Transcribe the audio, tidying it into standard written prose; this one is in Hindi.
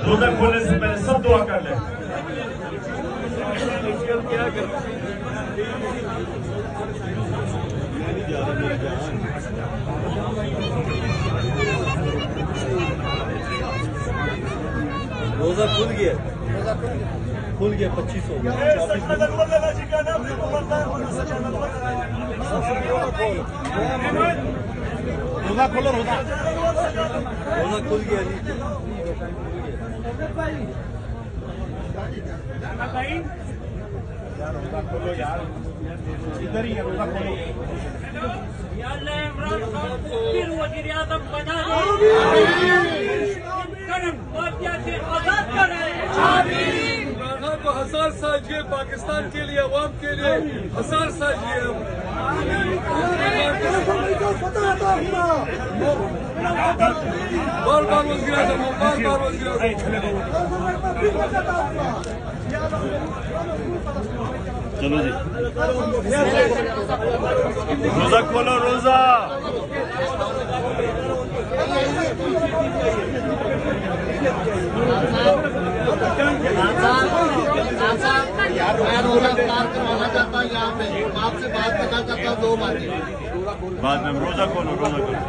रोजा खोलने से पहले सब दुआ कर लें। रोजा खुल गया 25 हो गया। रोजा खोलो, रोजा खुल गया जी। रोजा खोलो यार, इधर ही है, रोजा खोलो। फिर वज़ीर आज़म बना आजाद कर रहे हैं। को 1000 साल जिए, पाकिस्तान के लिए, अवाम के लिए 1000 साल जिए। बार बार वज़ीर आज़म, बार बार वज़ीर आज़म। चलो जी, रोजा खोलो, रोजा। मैं रोजा इफ्तार करवाना चाहता हूँ यहाँ पे, आपसे बात करना चाहता हूँ 2 बातें। बाद में रोजा खोलो, रोजा खोलो।